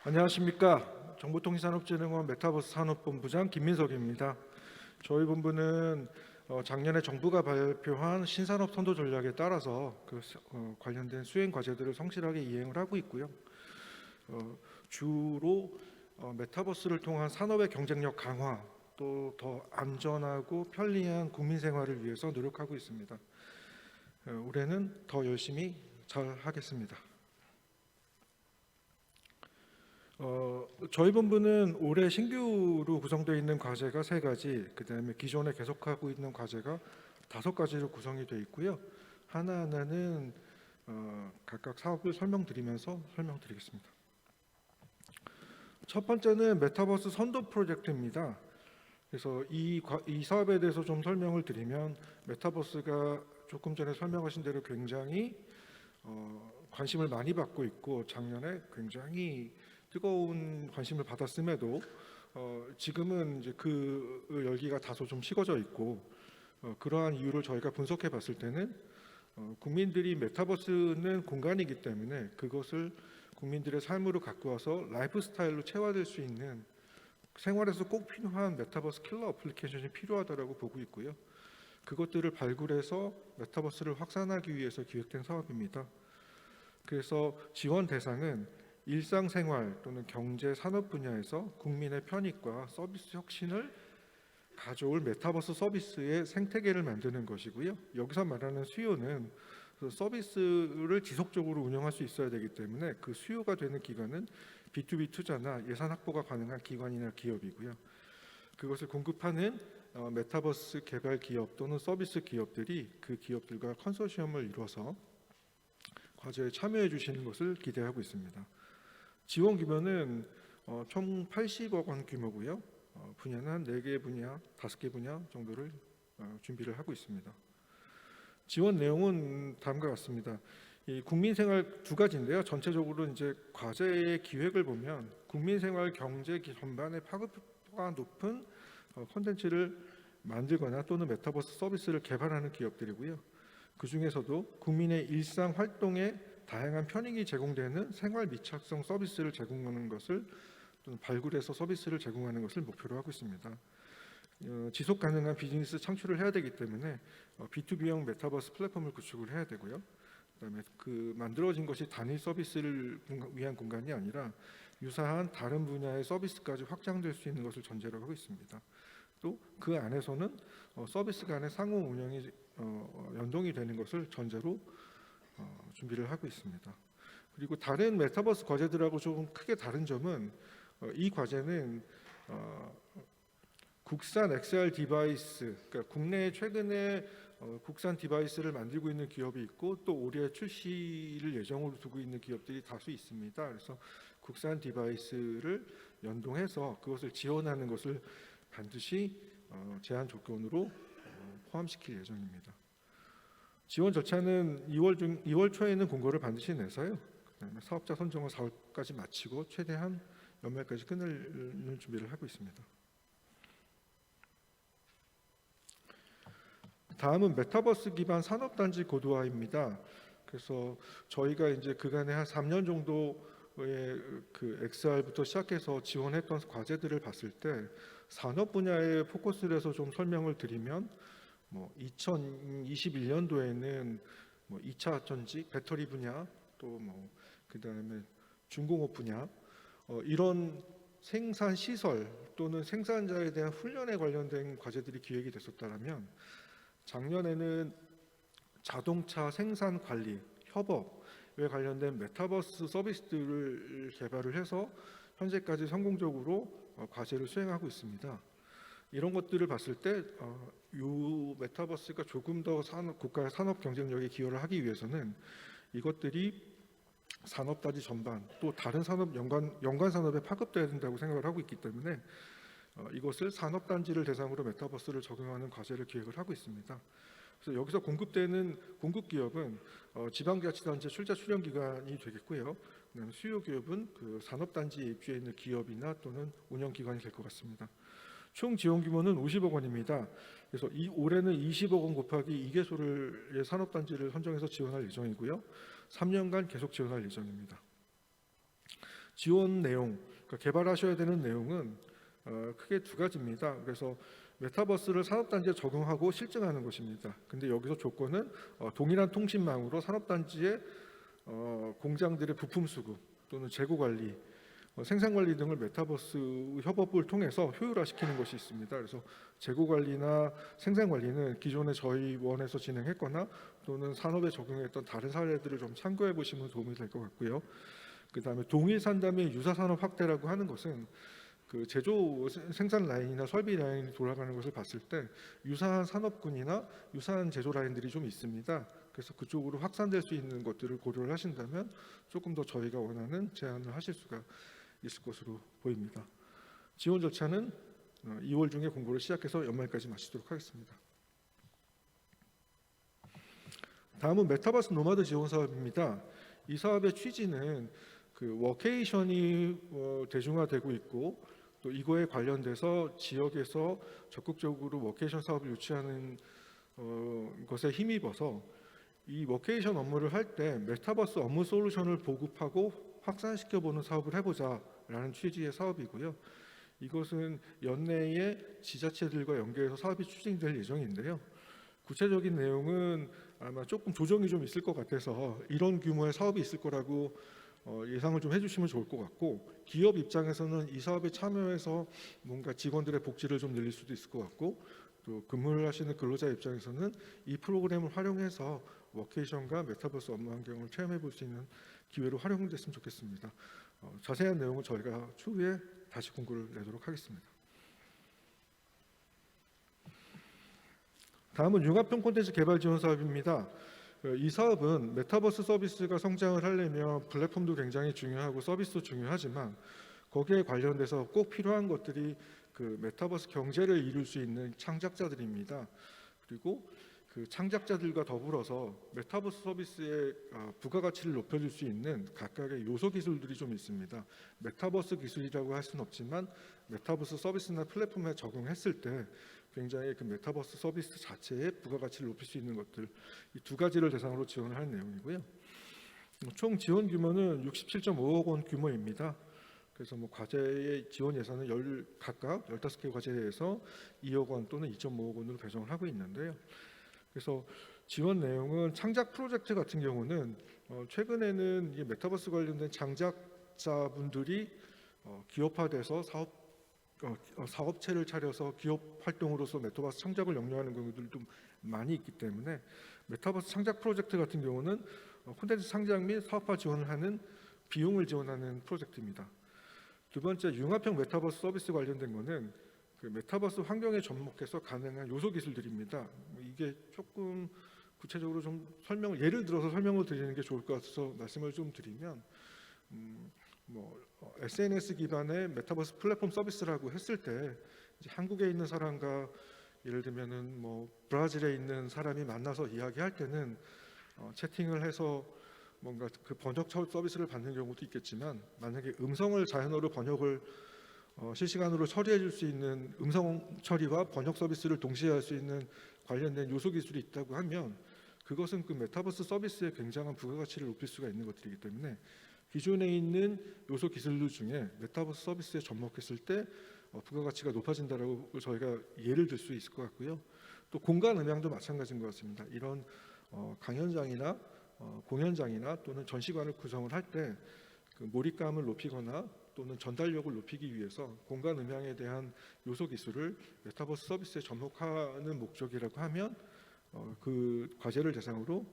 안녕하십니까. 정보통신산업진흥원 메타버스 산업본부장 김민석입니다. 저희 본부는 작년에 정부가 발표한 신산업 선도 전략에 따라서 관련된 수행 과제들을 성실하게 이행을 하고 있고요. 주로 메타버스를 통한 산업의 경쟁력 강화, 또 더 안전하고 편리한 국민 생활을 위해서 노력하고 있습니다. 올해는 더 열심히 잘 하겠습니다. 저희 본부는 올해 신규로 구성되어 있는 과제가 3가지, 그다음에 기존에 계속하고 있는 과제가 5가지로 구성이 되어 있고요. 하나하나는 각각 사업을 설명드리겠습니다. 첫 번째는 메타버스 선도 프로젝트입니다. 그래서 이 사업에 대해서 좀 설명을 드리면, 메타버스가 조금 전에 설명하신 대로 굉장히 관심을 많이 받고 있고, 작년에 굉장히 뜨거운 관심을 받았음에도 지금은 이제 그 열기가 다소 좀 식어져 있고, 그러한 이유를 저희가 분석해 봤을 때는 국민들이 메타버스는 공간이기 때문에 그것을 국민들의 삶으로 갖고 와서 라이프 스타일로 체화될 수 있는, 생활에서 꼭 필요한 메타버스 킬러 어플리케이션이 필요하다고 보고 있고요. 그것들을 발굴해서 메타버스를 확산하기 위해서 기획된 사업입니다. 그래서 지원 대상은 일상생활 또는 경제 산업 분야에서 국민의 편익과 서비스 혁신을 가져올 메타버스 서비스의 생태계를 만드는 것이고요. 여기서 말하는 수요는 서비스를 지속적으로 운영할 수 있어야 되기 때문에 그 수요가 되는 기관은 B2B 투자나 예산 확보가 가능한 기관이나 기업이고요. 그것을 공급하는 메타버스 개발 기업 또는 서비스 기업들이 그 기업들과 컨소시엄을 이루어서 과제에 참여해 주시는 것을 기대하고 있습니다. 지원 규모는 총 80억 원 규모고요. 분야는 한 4개 분야, 5개 분야 정도를 준비를 하고 있습니다. 지원 내용은 다음과 같습니다. 이 국민생활 2가지인데요. 전체적으로 이제 과제의 기획을 보면 국민생활 경제 전반에 파급효과가 높은 콘텐츠를 만들거나 또는 메타버스 서비스를 개발하는 기업들이고요. 그 중에서도 국민의 일상 활동에 다양한 편익이 제공되는 생활 밀착성 서비스를 제공하는 것을, 또는 발굴해서 서비스를 제공하는 것을 목표로 하고 있습니다. 지속 가능한 비즈니스 창출을 해야 되기 때문에 B2B형 메타버스 플랫폼을 구축을 해야 되고요. 그다음에 그 만들어진 것이 단일 서비스를 위한 공간이 아니라 유사한 다른 분야의 서비스까지 확장될 수 있는 것을 전제로 하고 있습니다. 또 그 안에서는 서비스 간의 상호 운영이 연동이 되는 것을 전제로 준비를 하고 있습니다. 그리고 다른 메타버스 과제들하고 조금 크게 다른 점은 이 과제는 국산 XR 디바이스, 그러니까 국내에 최근에 국산 디바이스를 만들고 있는 기업이 있고, 또 올해 출시를 예정으로 두고 있는 기업들이 다수 있습니다. 그래서 국산 디바이스를 연동해서 그것을 지원하는 것을 반드시 제한 조건으로 포함시킬 예정입니다. 지원 절차는 2월 초에는 공고를 반드시 내서요. 그다음에 사업자 선정을 4월까지 마치고 최대한 연말까지 끝낼 준비를 하고 있습니다. 다음은 메타버스 기반 산업단지 고도화입니다. 그래서 저희가 이제 그간에 한 3년 정도의 그 XR부터 시작해서 지원했던 과제들을 봤을 때 산업 분야에 포커스를 해서 좀 설명을 드리면, 2021년도에는 2차 전지, 배터리 분야, 또 그다음에 중공업 분야, 이런 생산 시설 또는 생산자에 대한 훈련에 관련된 과제들이 기획이 됐었다면, 작년에는 자동차 생산 관리, 협업에 관련된 메타버스 서비스들을 개발을 해서 현재까지 성공적으로 과제를 수행하고 있습니다. 이런 것들을 봤을 때 이 메타버스가 조금 더 국가의 산업 경쟁력에 기여를 하기 위해서는 이것들이 산업단지 전반, 또 다른 산업 연관 산업에 파급돼야 된다고 생각을 하고 있기 때문에 이것을 산업단지를 대상으로 메타버스를 적용하는 과제를 기획을 하고 있습니다. 그래서 여기서 공급되는 공급 기업은 지방자치단체 출자 출연 기관이 되겠고요. 그다음에 수요 기업은 그 산업단지에 입주해 있는 기업이나 또는 운영 기관이 될 것 같습니다. 총 지원 규모는 50억 원입니다. 그래서 올해는 20억 원 곱하기 2개소의 산업단지를 선정해서 지원할 예정이고요. 3년간 계속 지원할 예정입니다. 지원 내용, 그러니까 개발하셔야 되는 내용은 크게 두 가지입니다. 그래서 메타버스를 산업단지에 적용하고 실증하는 것입니다. 근데 여기서 조건은 동일한 통신망으로 산업단지의 공장들의 부품 수급 또는 재고 관리, 생산 관리 등을 메타버스 협업을 통해서 효율화시키는 것이 있습니다. 그래서 재고 관리나 생산 관리는 기존에 저희 원에서 진행했거나 또는 산업에 적용했던 다른 사례들을 좀 참고해 보시면 도움이 될 것 같고요. 그다음에 동일 산담의 유사 산업 확대라고 하는 것은 그 제조 생산 라인이나 설비 라인이 돌아가는 것을 봤을 때 유사한 산업군이나 유사한 제조 라인들이 좀 있습니다. 그래서 그쪽으로 확산될 수 있는 것들을 고려를 하신다면 조금 더 저희가 원하는 제안을 하실 수가 있을 것으로 보입니다. 지원 절차는 2월 중에 공고를 시작해서 연말까지 마치도록 하겠습니다. 다음은 메타버스 노마드 지원 사업입니다. 이 사업의 취지는 그 워케이션이 대중화되고 있고 또 이거에 관련돼서 지역에서 적극적으로 워케이션 사업을 유치하는 것에 힘입어서 이 워케이션 업무를 할 때 메타버스 업무 솔루션을 보급하고 확산시켜보는 사업을 해보자라는 취지의 사업이고요. 이것은 연내에 지자체들과 연계해서 사업이 추진될 예정인데요. 구체적인 내용은 아마 조금 조정이 좀 있을 것 같아서 이런 규모의 사업이 있을 거라고 예상을 좀 해주시면 좋을 것 같고, 기업 입장에서는 이 사업에 참여해서 뭔가 직원들의 복지를 좀 늘릴 수도 있을 것 같고, 또 근무를 하시는 근로자 입장에서는 이 프로그램을 활용해서 워케이션과 메타버스 업무 환경을 체험해 볼 수 있는 기회로 활용됐으면 좋겠습니다. 자세한 내용은 저희가 추후에 다시 공고를 내도록 하겠습니다. 다음은 융합형 콘텐츠 개발 지원 사업입니다. 이 사업은 메타버스 서비스가 성장을 하려면 플랫폼도 굉장히 중요하고 서비스도 중요하지만 거기에 관련돼서 꼭 필요한 것들이 그 메타버스 경제를 이룰 수 있는 창작자들입니다. 그리고 그 창작자들과 더불어서 메타버스 서비스의 부가가치를 높여줄 수 있는 각각의 요소 기술들이 좀 있습니다. 메타버스 기술이라고 할 수는 없지만 메타버스 서비스나 플랫폼에 적용했을 때 굉장히 그 메타버스 서비스 자체의 부가가치를 높일 수 있는 것들, 이 두 가지를 대상으로 지원을 하는 내용이고요. 총 지원 규모는 67.5억 원 규모입니다. 그래서 뭐 과제의 지원 예산은 각각 15개 과제에서 2억 원 또는 2.5억 원으로 배정을 하고 있는데요. 그래서 지원 내용은 창작 프로젝트 같은 경우는 최근에는 이 메타버스 관련된 창작자분들이 기업화돼서 사업체를 차려서 기업 활동으로서 메타버스 창작을 영위하는 경우들도 많이 있기 때문에 메타버스 창작 프로젝트 같은 경우는 콘텐츠 창작 및 사업화 지원을 하는 비용을 지원하는 프로젝트입니다. 두 번째, 융합형 메타버스 서비스 관련된 거는 그 메타버스 환경에 접목해서 가능한 요소 기술들입니다. 이게 조금 구체적으로 좀 예를 들어서 설명을 드리는 게 좋을 것 같아서 말씀을 좀 드리면, SNS 기반의 메타버스 플랫폼 서비스라고 했을 때 이제 한국에 있는 사람과 예를 들면은 브라질에 있는 사람이 만나서 이야기할 때는 채팅을 해서 뭔가 그 번역 서비스를 받는 경우도 있겠지만, 만약에 음성을 자연어로 번역을 실시간으로 처리해 줄 수 있는 음성 처리와 번역 서비스를 동시에 할 수 있는 관련된 요소 기술이 있다고 하면 그것은 그 메타버스 서비스의 굉장한 부가가치를 높일 수가 있는 것들이기 때문에 기존에 있는 요소 기술들 중에 메타버스 서비스에 접목했을 때 부가가치가 높아진다라고 저희가 예를 들 수 있을 것 같고요. 또 공간 음향도 마찬가지인 것 같습니다. 이런 강연장이나 공연장이나 또는 전시관을 구성을 할 때 그 몰입감을 높이거나 또는 전달력을 높이기 위해서 공간 음향에 대한 요소 기술을 메타버스 서비스에 접목하는 목적이라고 하면 그 과제를 대상으로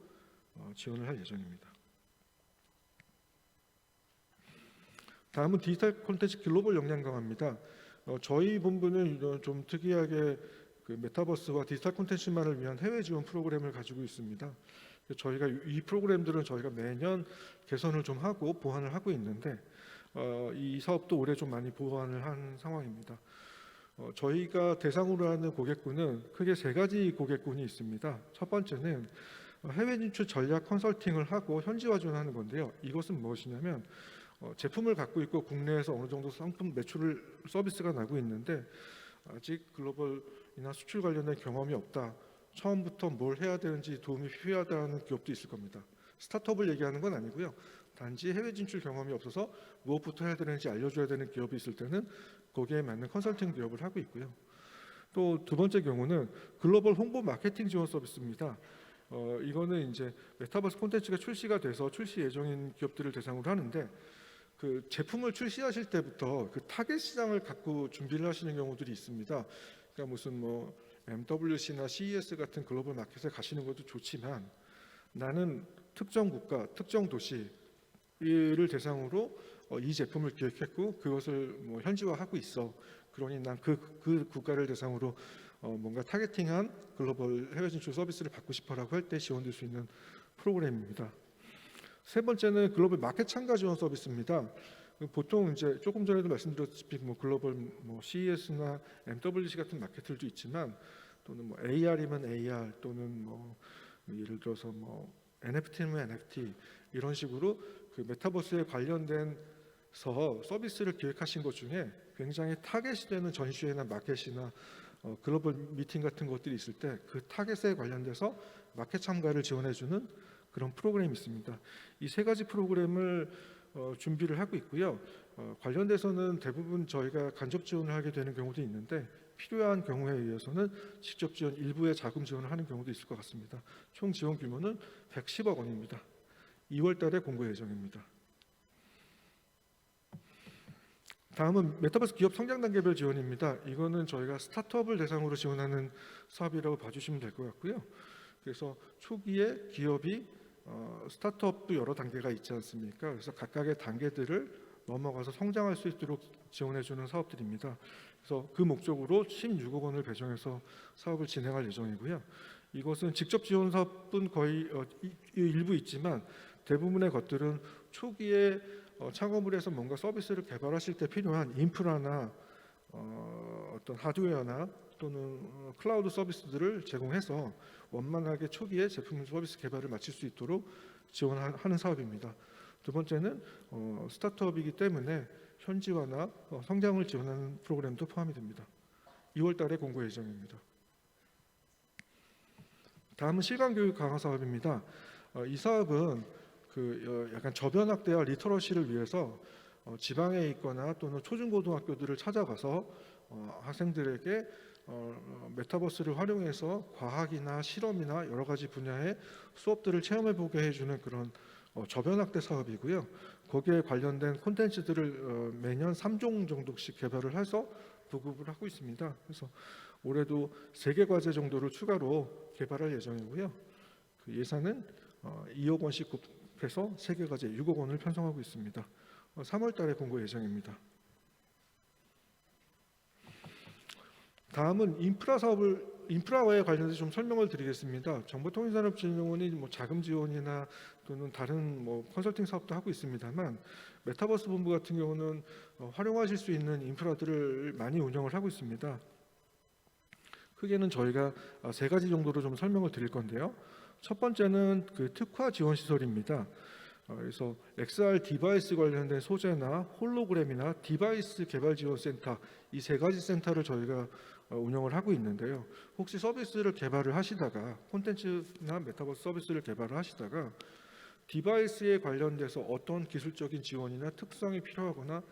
지원을 할 예정입니다. 다음은 디지털 콘텐츠 글로벌 역량 강화입니다. 저희 본부는 좀 특이하게 그 메타버스와 디지털 콘텐츠만을 위한 해외 지원 프로그램을 가지고 있습니다. 저희가 이 프로그램들은 저희가 매년 개선을 좀 하고 보완을 하고 있는데 이 사업도 올해 좀 많이 보완을 한 상황입니다. 저희가 대상으로 하는 고객군은 크게 세 가지 고객군이 있습니다. 첫 번째는 해외 진출 전략 컨설팅을 하고 현지화 지원하는 건데요. 이것은 무엇이냐면 제품을 갖고 있고 국내에서 어느 정도 상품 매출을 서비스가 나고 있는데 아직 글로벌이나 수출 관련된 경험이 없다. 처음부터 뭘 해야 되는지 도움이 필요하다는 기업도 있을 겁니다. 스타트업을 얘기하는 건 아니고요. 단지 해외 진출 경험이 없어서 무엇부터 해야 되는지 알려줘야 되는 기업이 있을 때는 거기에 맞는 컨설팅 기업을 하고 있고요. 또 두 번째 경우는 글로벌 홍보 마케팅 지원 서비스입니다. 이거는 이제 메타버스 콘텐츠가 출시가 돼서 출시 예정인 기업들을 대상으로 하는데, 그 제품을 출시하실 때부터 그 타겟 시장을 갖고 준비를 하시는 경우들이 있습니다. 그러니까 무슨 뭐 MWC나 CES 같은 글로벌 마켓에 가시는 것도 좋지만, 나는 특정 국가, 특정 도시를 대상으로 이 제품을 기획했고 그것을 뭐 현지화하고 있어. 그러니 난 그 국가를 대상으로 뭔가 타겟팅한 글로벌 해외 진출 서비스를 받고 싶어라고 할 때 지원될 수 있는 프로그램입니다. 세 번째는 글로벌 마켓 참가 지원 서비스입니다. 보통 이제 조금 전에도 말씀드렸다시피 뭐 글로벌 뭐 CES나 MWC 같은 마켓들도 있지만, 또는 뭐 AR이면 AR, 또는 뭐 예를 들어서 뭐 NFT면 NFT, 이런 식으로 그 메타버스에 관련된 서비스를 기획하신 것 중에 굉장히 타겟이 되는 전시회나 마켓이나 글로벌 미팅 같은 것들이 있을 때 그 타겟에 관련돼서 마켓 참가를 지원해주는 그런 프로그램이 있습니다. 이 세 가지 프로그램을 준비를 하고 있고요. 관련돼서는 대부분 저희가 간접 지원을 하게 되는 경우도 있는데, 필요한 경우에 의해서는 직접 지원, 일부의 자금 지원을 하는 경우도 있을 것 같습니다. 총 지원 규모는 110억 원입니다. 2월 달에 공고 예정입니다. 다음은 메타버스 기업 성장 단계별 지원입니다. 이거는 저희가 스타트업을 대상으로 지원하는 사업이라고 봐주시면 될 것 같고요. 그래서 초기에 기업이 스타트업도 여러 단계가 있지 않습니까? 그래서 각각의 단계들을 넘어가서 성장할 수 있도록 지원해주는 사업들입니다. 그래서 그 목적으로 16억 원을 배정해서 사업을 진행할 예정이고요. 이것은 직접 지원 사업은 거의 일부 있지만, 대부분의 것들은 초기에 창업을 해서 뭔가 서비스를 개발하실 때 필요한 인프라나 어떤 하드웨어나 또는 클라우드 서비스들을 제공해서 원만하게 초기에 제품 서비스 개발을 마칠 수 있도록 지원하는 사업입니다. 두 번째는 스타트업이기 때문에 현지화나 성장을 지원하는 프로그램도 포함이 됩니다. 2월 달에 공고 예정입니다. 다음은 실강교육 강화 사업입니다. 이 사업은 약간 저변학대와 리터러시를 위해서 지방에 있거나 또는 초중고등학교들을 찾아가서 학생들에게 메타버스를 활용해서 과학이나 실험이나 여러 가지 분야의 수업들을 체험해보게 해주는 그런 저변학대 사업이고요. 거기에 관련된 콘텐츠들을 매년 3종 정도씩 개발을 해서 보급을 하고 있습니다. 그래서 올해도 3개 과제 정도를 추가로 개발할 예정이고요. 그 예산은 2억 원씩 해서 3개 과제 6억 원을 편성하고 있습니다. 3월 달에 공고 예정입니다. 다음은 인프라와에 관련해서 좀 설명을 드리겠습니다. 정보통신산업진흥원이 뭐 자금 지원이나 또는 다른 뭐 컨설팅 사업도 하고 있습니다만, 메타버스 본부 같은 경우는 활용하실 수 있는 인프라들을 많이 운영을 하고 있습니다. 크게는 저희가 3가지 정도로 좀 설명을 드릴 건데요. 첫 번째는 그 특화 지원 시설입니다. 그래서 XR 디바이스 관련된 소재나 홀로그램이나 디바이스 개발 지원 센터, 이 3가지 센터를 저희가 운영을 하고 있는데요. 혹시 서비스를 개발을 하시다가, 콘텐츠나 메타버스 서비스를 개발을 하시다가 디바이스에 관련돼서 어떤 기술적인 지원이나 특성이 필요하거나,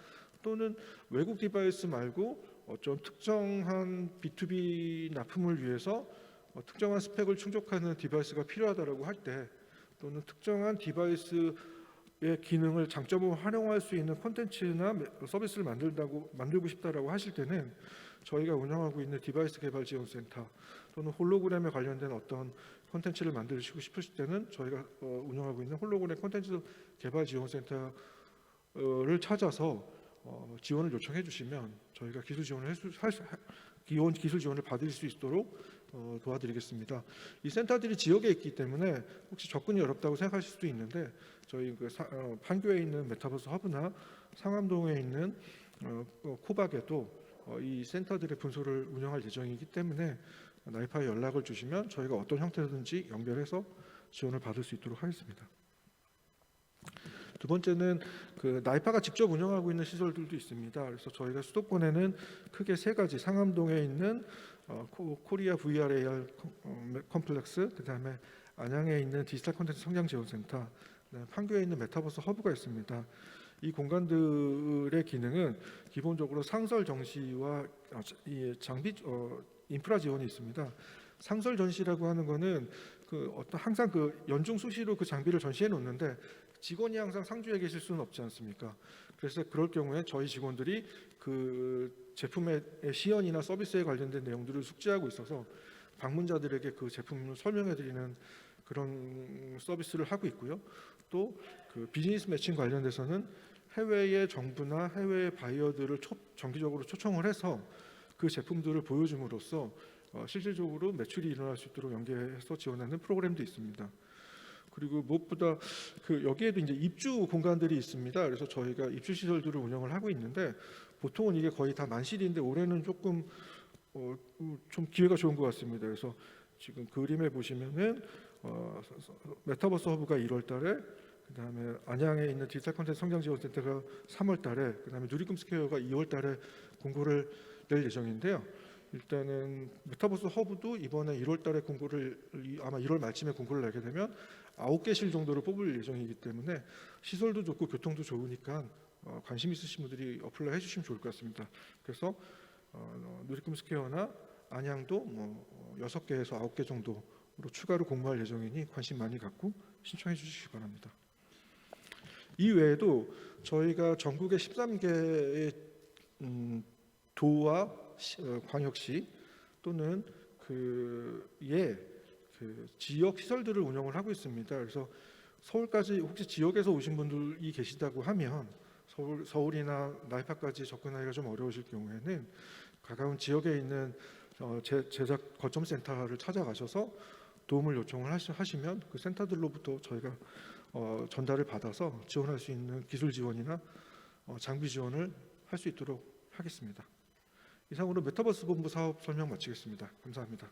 또는 외국 디바이스 말고 어떤 특정한 B2B 납품을 위해서 특정한 스펙을 충족하는 디바이스가 필요하다고 할 때, 또는 특정한 디바이스의 기능을 장점으로 활용할 수 있는 콘텐츠나 서비스를 만들고 싶다라고 하실 때는 저희가 운영하고 있는 디바이스 개발 지원 센터, 또는 홀로그램에 관련된 어떤 콘텐츠를 만드시고 싶으실 때는 저희가 운영하고 있는 홀로그램 콘텐츠 개발 지원 센터를 찾아서 지원을 요청해 주시면 저희가 기술 지원을 받을 수 있도록 도와드리겠습니다. 이 센터들이 지역에 있기 때문에 혹시 접근이 어렵다고 생각하실 수도 있는데, 저희 판교에 있는 메타버스 허브나 상암동에 있는 코박에도 이 센터들의 분소를 운영할 예정이기 때문에 나이파에 연락을 주시면 저희가 어떤 형태든지 연결해서 지원을 받을 수 있도록 하겠습니다. 두 번째는 그 나이파가 직접 운영하고 있는 시설들도 있습니다. 그래서 저희가 수도권에는 크게 3가지, 상암동에 있는 코리아 VR AR 컴플렉스, 그다음에 안양에 있는 디지털 콘텐츠 성장 지원 센터, 그다음에 판교에 있는 메타버스 허브가 있습니다. 이 공간들의 기능은 기본적으로 상설 정시와 이 장비 인프라 지원이 있습니다. 상설 전시라고 하는 거는 그 어떤 항상 그 연중 수시로 그 장비를 전시해 놓는데 직원이 항상 상주에 계실 수는 없지 않습니까? 그래서 그럴 경우에 저희 직원들이 그 제품의 시연이나 서비스에 관련된 내용들을 숙지하고 있어서 방문자들에게 그 제품을 설명해 드리는 그런 서비스를 하고 있고요. 또 그 비즈니스 매칭 관련돼서는 해외의 정부나 해외의 바이어들을 정기적으로 초청을 해서 그 제품들을 보여줌으로써 실질적으로 매출이 일어날 수 있도록 연계해서 지원하는 프로그램도 있습니다. 그리고 무엇보다 그 여기에도 이제 입주 공간들이 있습니다. 그래서 저희가 입주 시설들을 운영을 하고 있는데 보통은 이게 거의 다 만실인데 올해는 조금 좀 기회가 좋은 것 같습니다. 그래서 지금 그림에 보시면은 메타버스 허브가 1월달에, 그다음에 안양에 있는 디지털 콘텐츠 성장지원센터가 3월달에, 그다음에 누리꿈 스퀘어가 2월달에 공고를 낼 예정인데요. 일단은 메타버스 허브도 이번에 1월달에 공고를 아마 1월 말쯤에 공고를 내게 되면 9개실 정도를 뽑을 예정이기 때문에 시설도 좋고 교통도 좋으니까 관심 있으신 분들이 어플라이 해주시면 좋을 것 같습니다. 그래서 누리꿈 스퀘어나 안양도 뭐 6개에서 9개 정도로 추가로 공모할 예정이니 관심 많이 갖고 신청해 주시기 바랍니다. 이 외에도 저희가 전국의 13개의 도와 광역시 또는 그 지역 시설들을 운영을 하고 있습니다. 그래서 서울까지 혹시 지역에서 오신 분들이 계시다고 하면 서울이나 나이파까지 접근하기가 좀 어려우실 경우에는 가까운 지역에 있는 제작 거점 센터를 찾아가셔서 도움을 요청을 하시면 그 센터들로부터 저희가 전달을 받아서 지원할 수 있는 기술 지원이나 장비 지원을 할 수 있도록 하겠습니다. 이상으로 메타버스 본부 사업 설명 마치겠습니다. 감사합니다.